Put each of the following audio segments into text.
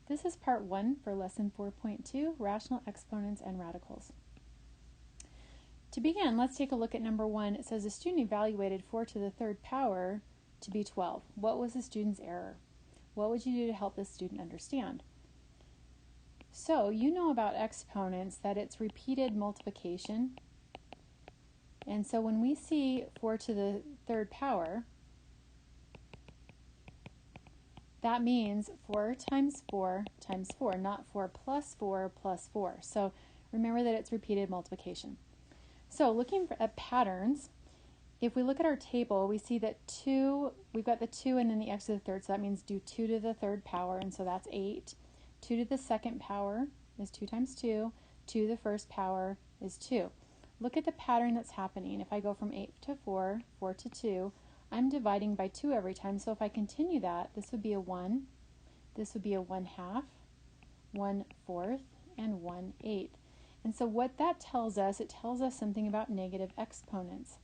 This is part 1 for lesson 4.2, rational exponents and radicals. To begin, let's take a look at number 1. It says a student evaluated 4 to the third power to be 12. What was the student's error? What would you do to help this student understand? So, you know about exponents that it's repeated multiplication. And so when we see 4 to the third power, that means 4 times 4 times 4, not 4 plus 4 plus 4. So remember that it's repeated multiplication. So looking at patterns, if we look at our table, we see that we've got the 2 and then the x to the third, so that means do 2 to the third power, and so that's 8. 2 to the second power is 2 times 2. 2 to the first power is 2. Look at the pattern that's happening. If I go from 8 to 4, 4 to 2, I'm dividing by 2 every time, so if I continue that, this would be a 1, this would be a 1/2, 1/4, and 1/8. And so what that tells us, it tells us something about negative exponents.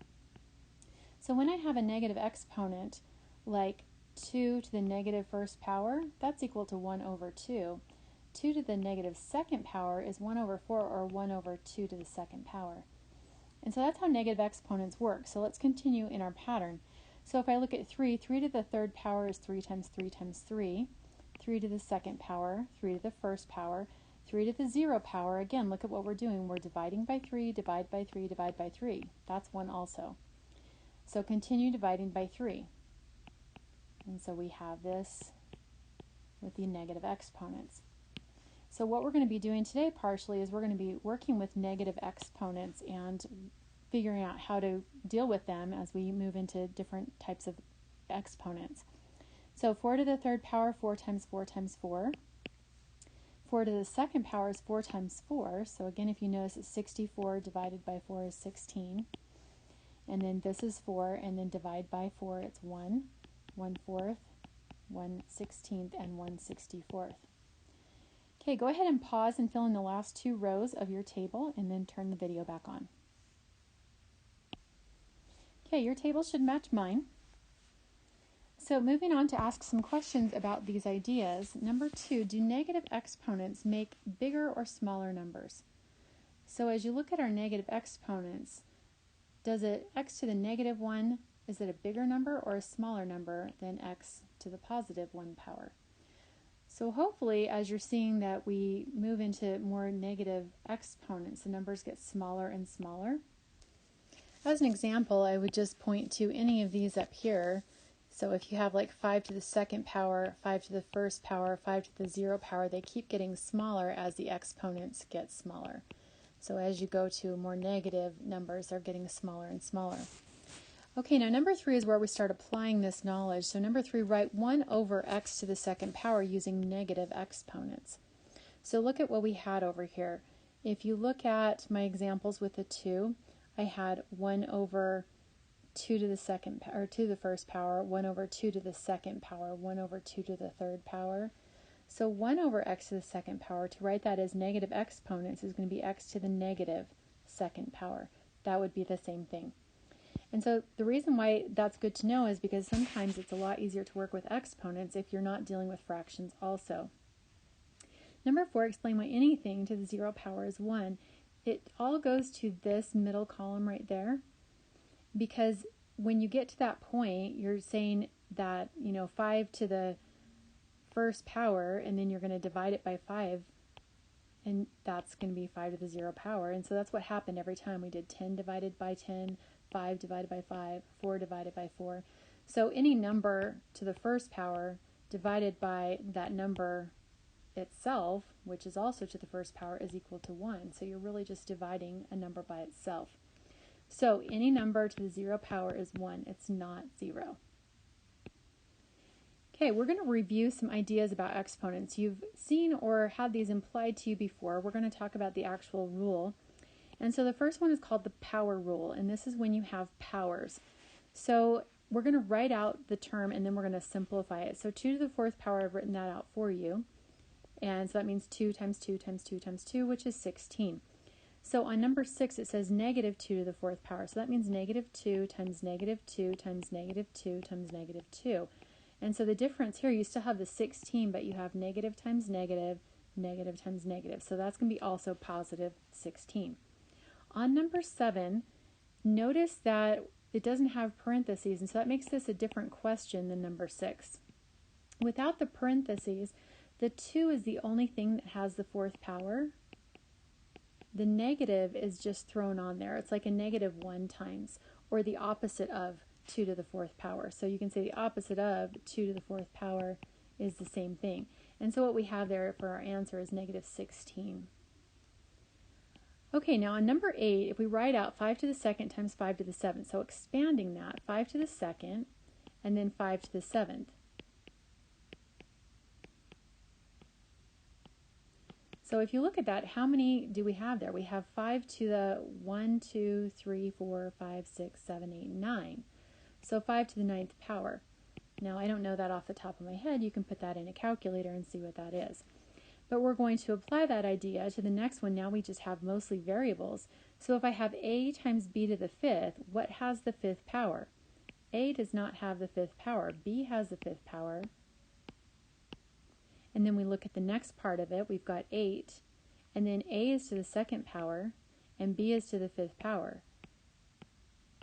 So when I have a negative exponent, like 2 to the negative first power, that's equal to 1 over 2. 2 to the negative second power is 1 over 4, or 1 over 2 to the second power. And so that's how negative exponents work. So let's continue in our pattern. So if I look at 3, 3 to the third power is 3 times 3 times 3. 3 to the second power, 3 to the first power, 3 to the 0 power. Again, look at what we're doing. We're dividing by 3, divide by 3, divide by 3. That's 1 also. So continue dividing by 3. And so we have this with the negative exponents. So what we're going to be doing today partially is we're going to be working with negative exponents and figuring out how to deal with them as we move into different types of exponents. So 4 to the third power, 4 times 4 times 4. 4 to the second power is 4 times 4. So again, if you notice, it's 64 divided by 4 is 16. And then this is 4, and then divide by 4, it's 1, 1/4, 1/16, and 1/64. Okay, go ahead and pause and fill in the last 2 rows of your table, and then turn the video back on. Okay, your table should match mine. So moving on to ask some questions about these ideas. Number 2, do negative exponents make bigger or smaller numbers? So as you look at our negative exponents, does it x to the negative 1, is it a bigger number or a smaller number than x to the positive 1 power? So hopefully, as you're seeing that we move into more negative exponents, the numbers get smaller and smaller. As an example, I would just point to any of these up here. So if you have like 5 to the second power, 5 to the first power, 5 to the 0 power, they keep getting smaller as the exponents get smaller. So as you go to more negative numbers, they're getting smaller and smaller. Okay, now number 3 is where we start applying this knowledge. So number 3, write 1 over x to the second power using negative exponents. So look at what we had over here. If you look at my examples with the 2, I had 1 over 2 to the second or 2 to the first power, 1 over 2 to the second power, 1 over 2 to the third power. So 1 over x to the second power, to write that as negative exponents, is going to be x to the negative second power. That would be the same thing. And so the reason why that's good to know is because sometimes it's a lot easier to work with exponents if you're not dealing with fractions also. Number 4, explain why anything to the 0 power is 1. It all goes to this middle column right there, because when you get to that point, you're saying that, 5 to the first power, and then you're going to divide it by 5, and that's going to be 5 to the 0 power. And so that's what happened every time. We did 10 divided by 10, 5 divided by 5, 4 divided by 4. So any number to the first power divided by that number itself, which is also to the first power, is equal to 1. So you're really just dividing a number by itself. So any number to the 0 power is 1. It's not 0. Okay, we're going to review some ideas about exponents. You've seen or had these implied to you before. We're going to talk about the actual rule. And so the first one is called the power rule, and this is when you have powers. So we're going to write out the term, and then we're going to simplify it. So 2 to the 4th power, I've written that out for you. And so that means 2 times 2 times 2 times 2, which is 16. So on number 6, it says negative 2 to the 4th power. So that means negative 2 times negative 2 times negative 2 times negative 2. And so the difference here, you still have the 16, but you have negative times negative, negative times negative. So that's going to be also positive 16. On number 7, notice that it doesn't have parentheses, and so that makes this a different question than number 6. Without the parentheses, the 2 is the only thing that has the 4th power. The negative is just thrown on there. It's like a negative 1 times, or the opposite of 2 to the 4th power. So you can say the opposite of 2 to the 4th power is the same thing. And so what we have there for our answer is negative 16. Okay, now on number 8, if we write out 5 to the 2nd times 5 to the 7th, so expanding that, 5 to the 2nd and then 5 to the 7th. So if you look at that, how many do we have there? We have 5 to the 1, 2, 3, 4, 5, 6, 7, 8, 9. So 5 to the 9th power. Now I don't know that off the top of my head. You can put that in a calculator and see what that is. But we're going to apply that idea to the next one. Now we just have mostly variables. So if I have a times b to the 5th, what has the 5th power? A does not have the 5th power. B has the 5th power. And then we look at the next part of it. We've got 8. And then a is to the 2nd power, and b is to the 5th power.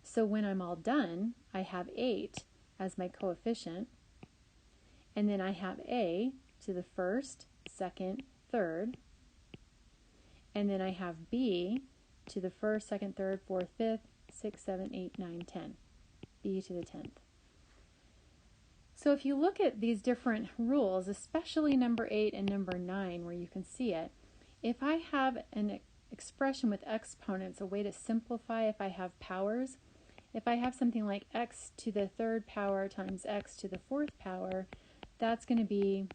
So when I'm all done, I have 8 as my coefficient. And then I have a to the 1st, 2nd, 3rd. And then I have b to the 1st, 2nd, 3rd, 4th, 5th, 6, 7, 8, 9, 10. B to the 10th. So if you look at these different rules, especially number 8 and number 9 where you can see it, if I have an expression with exponents, a way to simplify if I have powers, if I have something like x to the 3rd power times x to the 4th power, that's going to be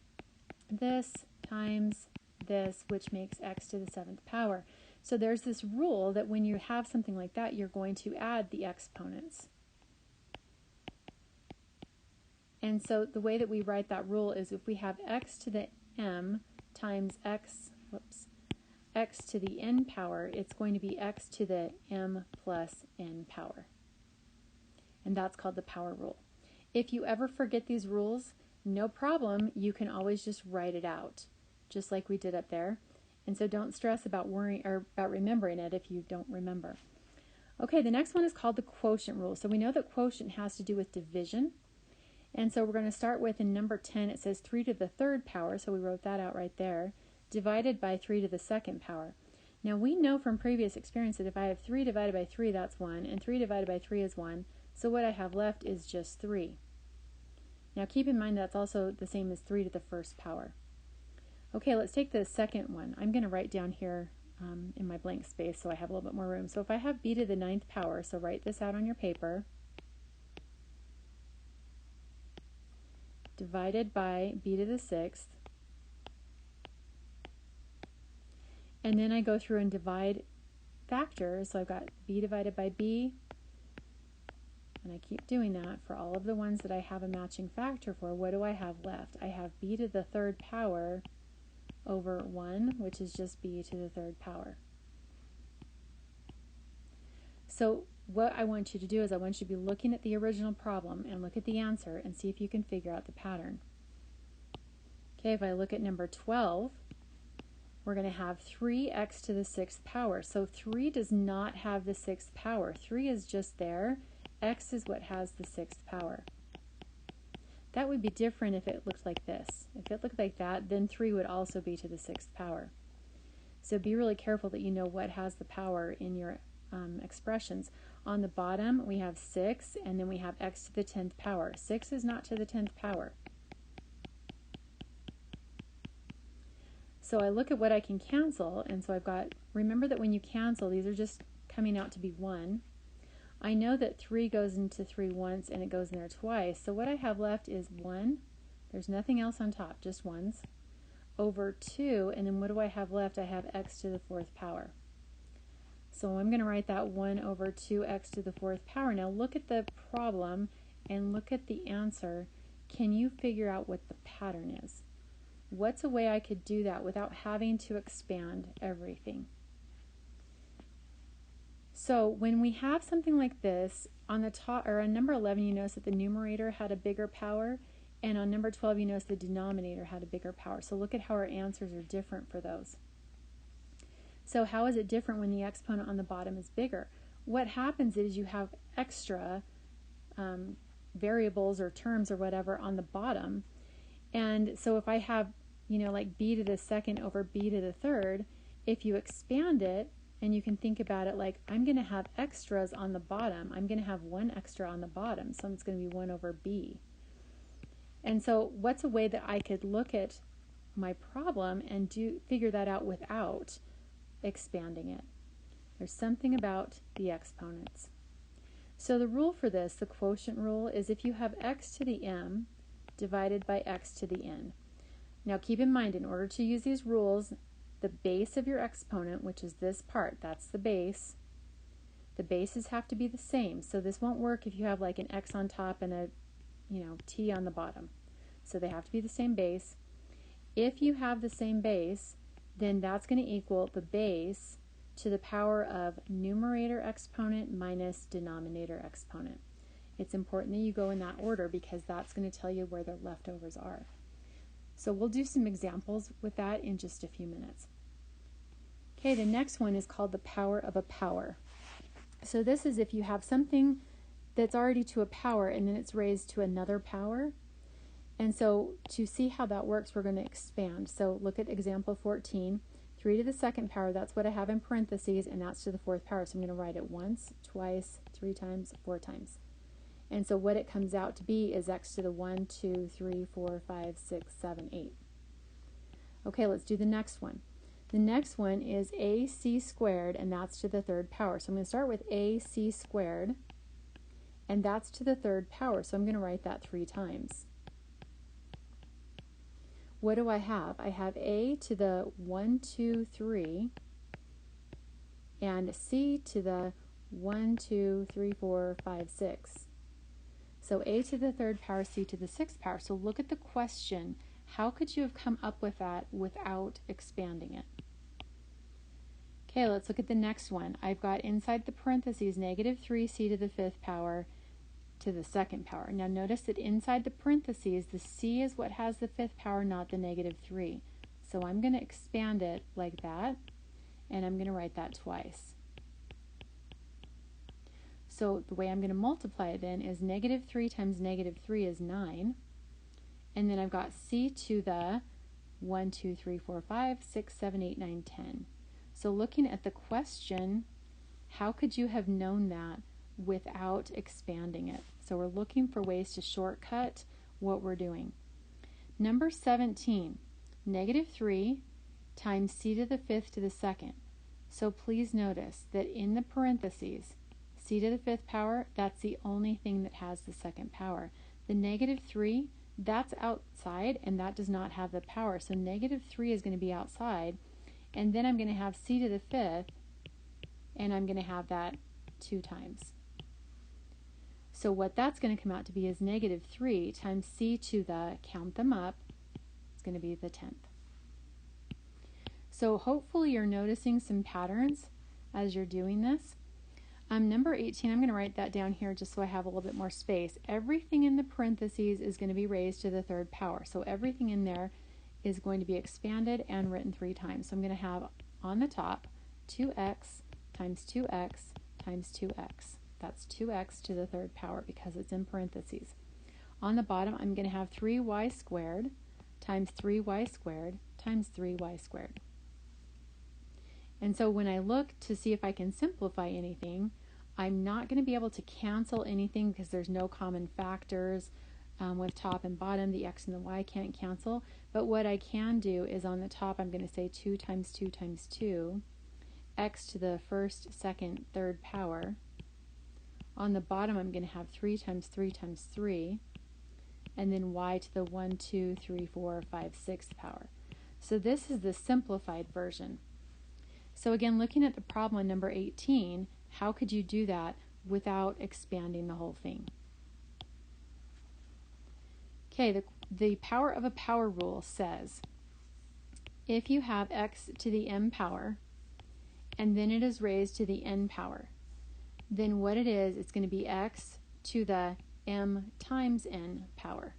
this times this, which makes x to the 7th power. So there's this rule that when you have something like that, you're going to add the exponents. And so the way that we write that rule is if we have x to the m times x to the n power, it's going to be x to the m plus n power. And that's called the power rule. If you ever forget these rules, no problem. You can always just write it out, just like we did up there. And so don't stress about worrying or about remembering it if you don't remember. Okay, the next one is called the quotient rule. So we know that quotient has to do with division. And so we're going to start with in number 10, it says 3 to the 3rd power, so we wrote that out right there, divided by 3 to the 2nd power. Now we know from previous experience that if I have 3 divided by 3, that's 1, and 3 divided by 3 is 1, so what I have left is just 3. Now keep in mind that's also the same as 3 to the 1st power. Okay, let's take the second one. I'm going to write down here in my blank space so I have a little bit more room. So if I have b to the 9th power, so write this out on your paper, divided by b to the 6th, and then I go through and divide factors. So I've got b divided by b, and I keep doing that for all of the ones that I have a matching factor for. What do I have left? I have b to the 3rd power over 1, which is just b to the 3rd power. So what I want you to do is I want you to be looking at the original problem and look at the answer and see if you can figure out the pattern. Okay, if I look at number 12, we're going to have 3x to the 6th power. So 3 does not have the 6th power. 3 is just there. X is what has the 6th power. That would be different if it looked like this. If it looked like that, then 3 would also be to the 6th power. So be really careful that you know what has the power in your expressions. On the bottom, we have 6, and then we have x to the 10th power. 6 is not to the 10th power. So I look at what I can cancel, and so I've got, remember that when you cancel, these are just coming out to be 1. I know that 3 goes into 3 once, and it goes in there twice. So what I have left is 1. There's nothing else on top, just 1s. Over 2, and then what do I have left? I have x to the 4th power. So I'm going to write that 1 over 2x to the 4th power. Now look at the problem and look at the answer. Can you figure out what the pattern is? What's a way I could do that without having to expand everything? So when we have something like this, on the top, or on number 11, you notice that the numerator had a bigger power. And on number 12, you notice the denominator had a bigger power. So look at how our answers are different for those. So how is it different when the exponent on the bottom is bigger? What happens is you have extra variables or terms or whatever on the bottom. And so if I have, like b to the second over b to the third, if you expand it, and you can think about it like, I'm going to have extras on the bottom. I'm going to have one extra on the bottom, so it's going to be 1 over b. And so what's a way that I could look at my problem and figure that out without expanding it? There's something about the exponents. So the rule for this, the quotient rule, is if you have x to the m divided by x to the n. Now keep in mind, in order to use these rules, the base of your exponent, which is this part, that's the base. The bases have to be the same. So this won't work if you have like an x on top and a t on the bottom. So they have to be the same base. If you have the same base, then that's going to equal the base to the power of numerator exponent minus denominator exponent. It's important that you go in that order because that's going to tell you where the leftovers are. So we'll do some examples with that in just a few minutes. Okay, the next one is called the power of a power. So this is if you have something that's already to a power and then it's raised to another power. And so to see how that works, we're going to expand. So look at example 14. 3 to the second power, that's what I have in parentheses, and that's to the fourth power. So I'm going to write it once, twice, 3 times, 4 times. And so what it comes out to be is x to the 1, 2, 3, 4, 5, 6, 7, 8. Okay, let's do the next one. The next one is ac squared, and that's to the third power. So I'm going to start with ac squared, and that's to the third power. So I'm going to write that 3 times. What do I have? I have a to the 1, 2, 3, and c to the 1, 2, 3, 4, 5, 6. So a to the third power, c to the sixth power. So look at the question. How could you have come up with that without expanding it? Okay, let's look at the next one. I've got inside the parentheses negative 3c to the fifth power to the second power. Now notice that inside the parentheses, the c is what has the fifth power, not the negative 3. So I'm going to expand it like that, and I'm going to write that twice. So the way I'm going to multiply it then is negative 3 times negative 3 is 9. And then I've got c to the 1, 2, 3, 4, 5, 6, 7, 8, 9, 10. So looking at the question, how could you have known that without expanding it? So we're looking for ways to shortcut what we're doing. Number 17, negative 3 times c to the fifth to the second. So please notice that in the parentheses, c to the fifth power, that's the only thing that has the second power. The negative 3, that's outside, and that does not have the power. So negative 3 is going to be outside, and then I'm going to have c to the fifth, and I'm going to have that 2 times. So what that's going to come out to be is negative 3 times c to the, count them up, it's going to be the 10th. So hopefully you're noticing some patterns as you're doing this. Number 18, I'm going to write that down here just so I have a little bit more space. Everything in the parentheses is going to be raised to the third power. So everything in there is going to be expanded and written 3 times. So I'm going to have on the top 2x times 2x times 2x. That's 2x to the third power because it's in parentheses. On the bottom, I'm going to have 3y squared times 3y squared times 3y squared. And so when I look to see if I can simplify anything, I'm not going to be able to cancel anything because there's no common factors with top and bottom. The x and the y can't cancel. But what I can do is on the top, I'm going to say 2 times 2 times 2, x to the first, second, third power. On the bottom, I'm going to have 3 times 3 times 3, and then y to the 1, 2, 3, 4, 5, 6th power. So this is the simplified version. So again, looking at the problem on number 18, how could you do that without expanding the whole thing? Okay, the power of a power rule says if you have x to the m power and then it is raised to the n power, then what it is, it's going to be x to the m times n power.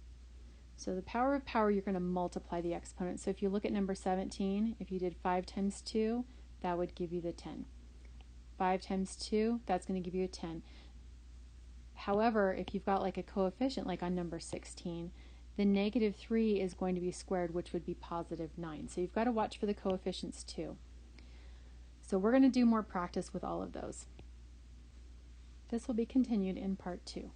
So the power of power, you're going to multiply the exponent. So if you look at number 17, if you did 5 times 2, that would give you the 10. 5 times 2, that's going to give you a 10. However, if you've got like a coefficient like on number 16, the negative 3 is going to be squared, which would be positive 9. So you've got to watch for the coefficients too. So we're going to do more practice with all of those. This will be continued in part 2.